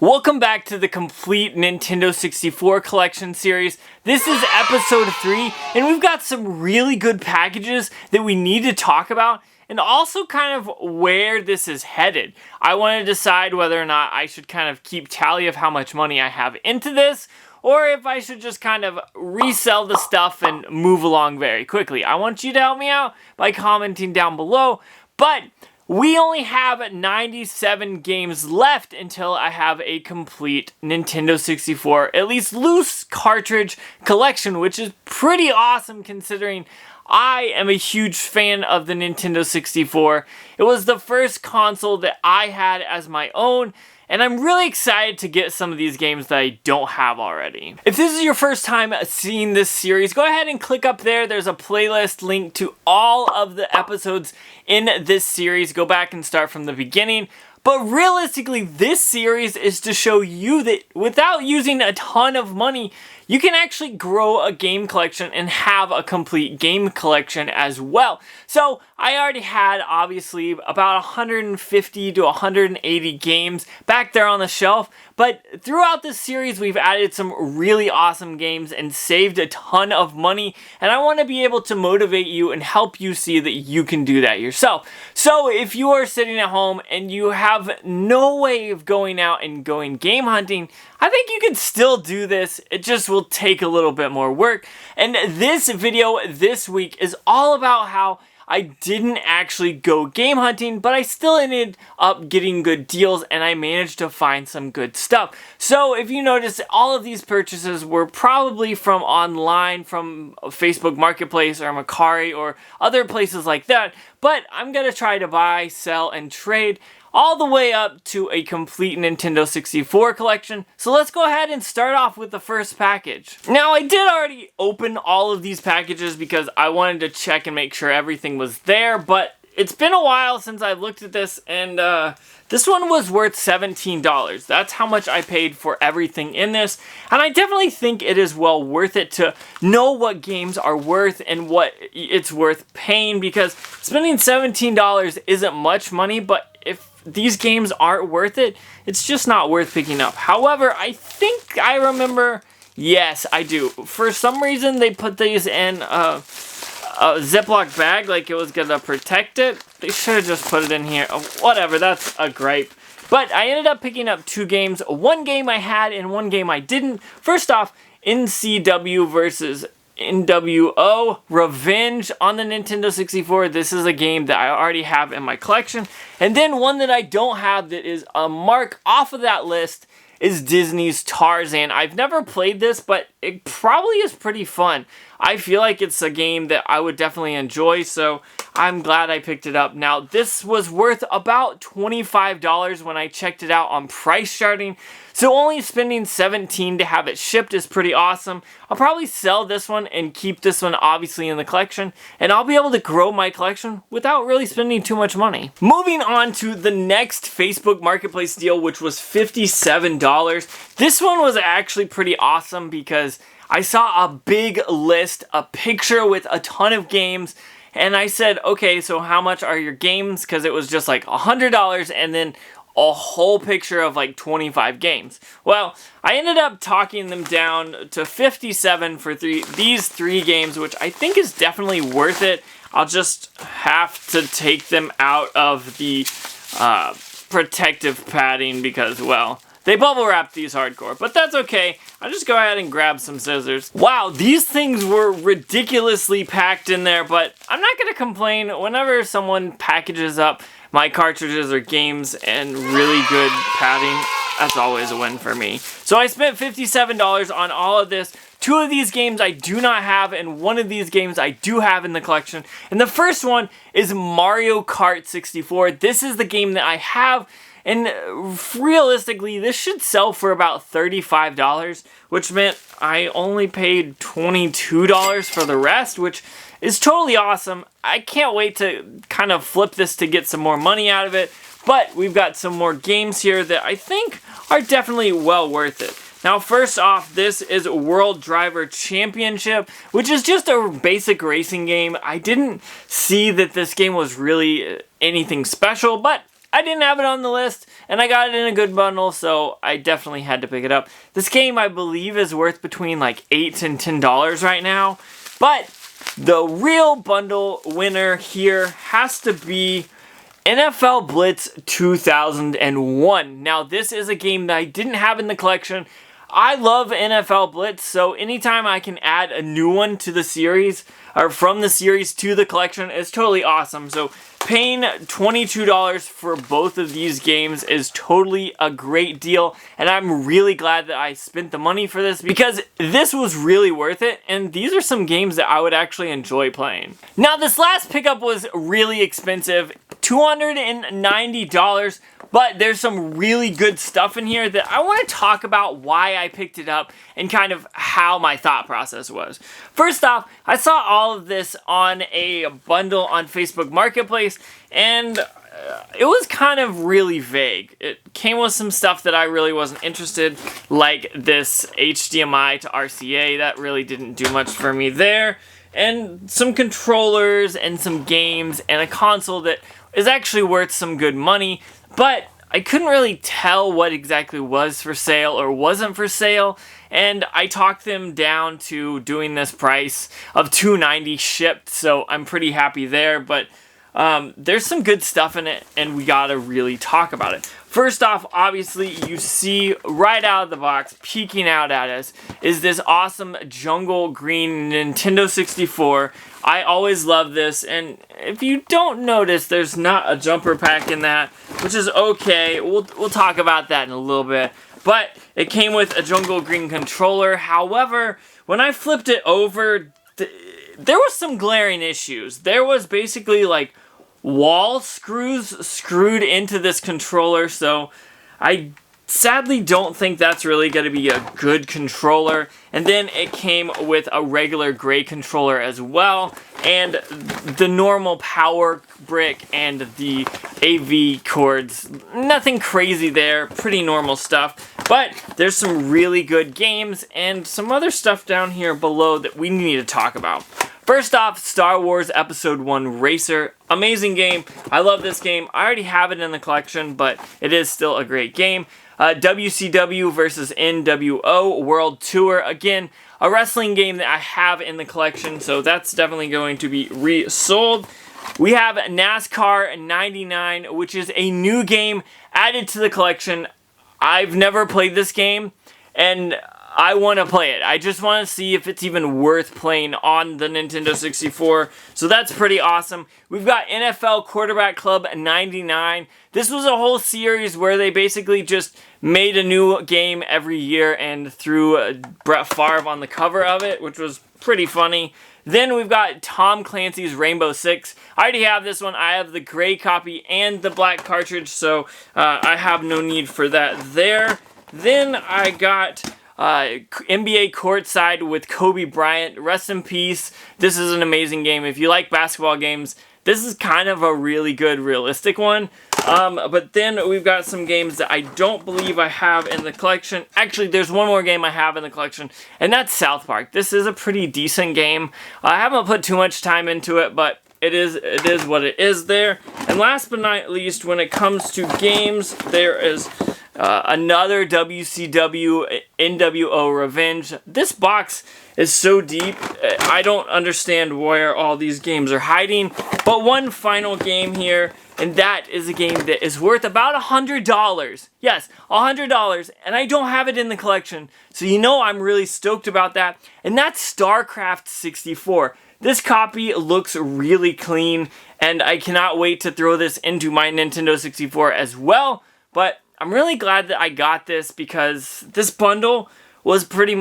Welcome back to the complete Nintendo 64 collection series. This is episode 3, and we've got some really good packages that we need to talk about, and also kind of where this is headed. I want to decide whether or not I should kind of keep tally of how much money I have into this, or if I should just kind of resell the stuff and move along very quickly. I want you to help me out by commenting down below, but we only have 97 games left until I have a complete Nintendo 64, at least loose cartridge collection, which is pretty awesome considering I am a huge fan of the Nintendo 64. It was the first console that I had as my own, and I'm really excited to get some of these games that I don't have already. If this is your first time seeing this series, go ahead and click up there. There's a playlist link to all of the episodes in this series. Go back and start from the beginning. But realistically, this series is to show you that without using a ton of money, you can actually grow a game collection and have a complete game collection as well. So I already had obviously about 150 to 180 games back there on the shelf, but throughout this series we've added some really awesome games and saved a ton of money, and I want to be able to motivate you and help you see that you can do that yourself. So if you are sitting at home and you have no way of going out and going game hunting, I think you can still do this. It just will take a little bit more work. And this video this week is all about how I didn't actually go game hunting, but I still ended up getting good deals and I managed to find some good stuff. So if you notice, all of these purchases were probably from online, from Facebook Marketplace or Mercari or other places like that. But I'm going to try to buy, sell, and trade all the way up to a complete Nintendo 64 collection. So let's go ahead and start off with the first package. Now, I did already open all of these packages because I wanted to check and make sure everything was there, but it's been a while since I've looked at this, and this one was worth $17. That's how much I paid for everything in this, and I definitely think it is well worth it to know what games are worth and what it's worth paying, because spending $17 isn't much money, but if these games aren't worth it, it's just not worth picking up. However, I think I remember, yes, I do. For some reason, they put these in a Ziploc bag like it was gonna protect it. They should have just put it in here. Whatever, that's a gripe. But I ended up picking up two games. One game I had and one game I didn't. First off, NCW versus Nwo Revenge on the Nintendo 64. This is a game that I already have in my collection. And then one that I don't have that is a mark off of that list is Disney's Tarzan. I've never played this, but it probably is pretty fun. I feel like it's a game that I would definitely enjoy, so I'm glad I picked it up. Now, this was worth about $25 when I checked it out on Price Charting, so only spending $17 to have it shipped is pretty awesome. I'll probably sell this one and keep this one obviously in the collection, and I'll be able to grow my collection without really spending too much money. Moving on to the next Facebook Marketplace deal, which was $57. This one was actually pretty awesome because I saw a big list, a picture with a ton of games, and I said, okay, so how much are your games? Because it was just like $100 and then a whole picture of like 25 games. Well, I ended up talking them down to $57 for these three games, which I think is definitely worth it. I'll just have to take them out of the protective padding because, well, they bubble wrap these hardcore, but that's okay. I'll just go ahead and grab some scissors. Wow, these things were ridiculously packed in there, but I'm not gonna complain. Whenever someone packages up my cartridges or games and really good padding, that's always a win for me. So I spent $57 on all of this. Two of these games I do not have, and one of these games I do have in the collection. And the first one is Mario Kart 64. This is the game that I have, and realistically, this should sell for about $35, which meant I only paid $22 for the rest, which is totally awesome. I can't wait to kind of flip this to get some more money out of it, but we've got some more games here that I think are definitely well worth it. Now, first off, this is World Driver Championship, which is just a basic racing game. I didn't see that this game was really anything special, but I didn't have it on the list, and I got it in a good bundle, so I definitely had to pick it up. This game, I believe, is worth between like $8 and $10 right now, but the real bundle winner here has to be NFL Blitz 2001. Now, this is a game that I didn't have in the collection. I love NFL Blitz, so anytime I can add a new one to the series, or from the series to the collection, is totally awesome. So paying $22 for both of these games is totally a great deal, and I'm really glad that I spent the money for this, because this was really worth it, and these are some games that I would actually enjoy playing. Now, this last pickup was really expensive, $290, but there's some really good stuff in here that I want to talk about why I picked it up and kind of how my thought process was. First off, I saw all of this on a bundle on Facebook Marketplace, and it was kind of really vague. It came with some stuff that I really wasn't interested, like this HDMI to RCA. That really didn't do much for me there. And some controllers and some games and a console that is actually worth some good money, but I couldn't really tell what exactly was for sale or wasn't for sale, and I talked them down to doing this price of $290 shipped, so I'm pretty happy there, but there's some good stuff in it, and we gotta really talk about it. First off, obviously, you see right out of the box, peeking out at us, is this awesome jungle green Nintendo 64. I always love this, and if you don't notice, there's not a jumper pack in that, which is okay. We'll talk about that in a little bit. But it came with a jungle green controller. However, when I flipped it over, there was some glaring issues. There was basically like wall screws screwed into this controller, so I sadly don't think that's really going to be a good controller. And then it came with a regular gray controller as well, and the normal power brick and the AV cords. Nothing crazy there, pretty normal stuff. But there's some really good games and some other stuff down here below that we need to talk about. First off, Star Wars Episode 1 Racer. Amazing game. I love this game. I already have it in the collection, but it is still a great game. WCW versus NWO World Tour. Again, a wrestling game that I have in the collection, so that's definitely going to be resold. We have NASCAR 99, which is a new game added to the collection. I've never played this game, and I want to play it. I just want to see if it's even worth playing on the Nintendo 64. So that's pretty awesome. We've got NFL Quarterback Club 99. This was a whole series where they basically just made a new game every year and threw Brett Favre on the cover of it, which was pretty funny. Then we've got Tom Clancy's Rainbow Six. I already have this one. I have the gray copy and the black cartridge, so I have no need for that there. Then I got NBA Courtside with Kobe Bryant. Rest in peace. This is an amazing game. If you like basketball games, this is kind of a really good realistic one. But then we've got some games that I don't believe I have in the collection. Actually, there's one more game I have in the collection, and that's South Park. This is a pretty decent game. I haven't put too much time into it, but it is what it is there. And last but not least, when it comes to games, there is another WCW Nwo Revenge. This box is so deep, I don't understand where all these games are hiding. But one final game here, and that is a game that is worth about $100. Yes, $100, and I don't have it in the collection. So you know I'm really stoked about that. And that's Starcraft 64. This copy looks really clean, and I cannot wait to throw this into my Nintendo 64 as well. But I'm really glad that I got this, because this bundle was pretty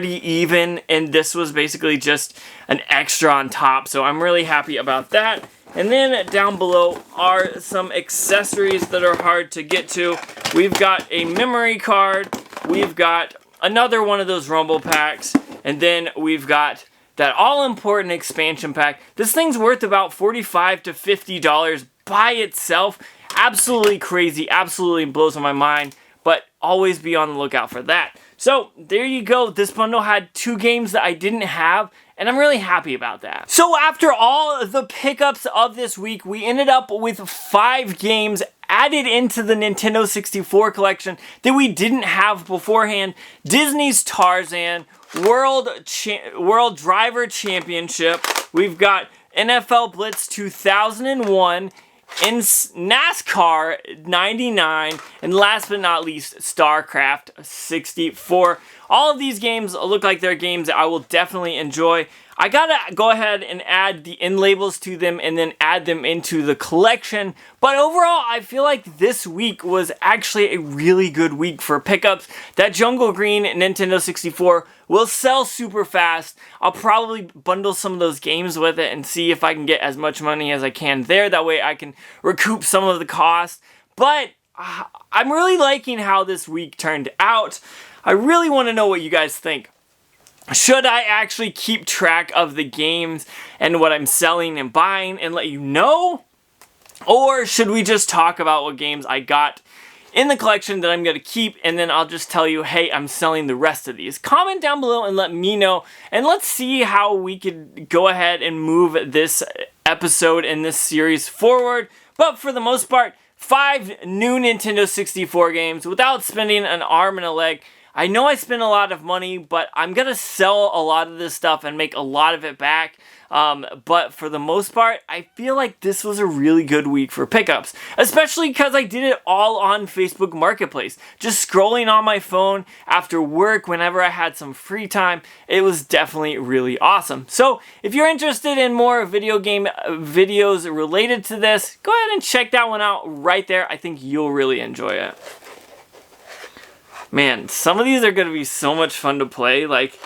even, and this was basically just an extra on top, so I'm really happy about that. And then down below are some accessories that are hard to get to. We've got a memory card, we've got another one of those Rumble packs, and then we've got that all-important expansion pack. This thing's worth about $45 to $50 by itself. Absolutely crazy, absolutely blows my mind. But always be on the lookout for that. So there you go. This bundle had 2 games that I didn't have, and I'm really happy about that. So after all the pickups of this week, we ended up with 5 games added into the Nintendo 64 collection that we didn't have beforehand. Disney's Tarzan, World Driver Championship. We've got NFL Blitz 2001, in NASCAR 99, and last but not least, Starcraft 64. All of these games look like they're games that I will definitely enjoy. I gotta go ahead and add the end labels to them and then add them into the collection. But overall, I feel like this week was actually a really good week for pickups. That Jungle Green Nintendo 64 will sell super fast. I'll probably bundle some of those games with it and see if I can get as much money as I can there. That way I can recoup some of the cost. But I'm really liking how this week turned out. I really want to know what you guys think. Should I actually keep track of the games and what I'm selling and buying and let you know? Or should we just talk about what games I got in the collection that I'm going to keep, and then I'll just tell you, hey, I'm selling the rest of these? Comment down below and let me know, and let's see how we could go ahead and move this episode and this series forward. But for the most part, 5 new Nintendo 64 games without spending an arm and a leg. I know I spent a lot of money, but I'm going to sell a lot of this stuff and make a lot of it back. But for the most part, I feel like this was a really good week for pickups, especially because I did it all on Facebook Marketplace. Just scrolling on my phone after work whenever I had some free time. It was definitely really awesome. So if you're interested in more video game videos related to this, go ahead and check that one out right there. I think you'll really enjoy it. Man, some of these are going to be so much fun to play. Like,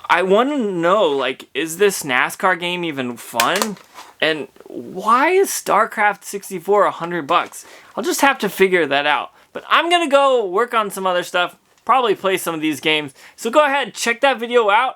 I want to know, like, is this NASCAR game even fun? And why is StarCraft 64 $100? I'll just have to figure that out. But I'm going to go work on some other stuff, probably play some of these games. So go ahead, check that video out,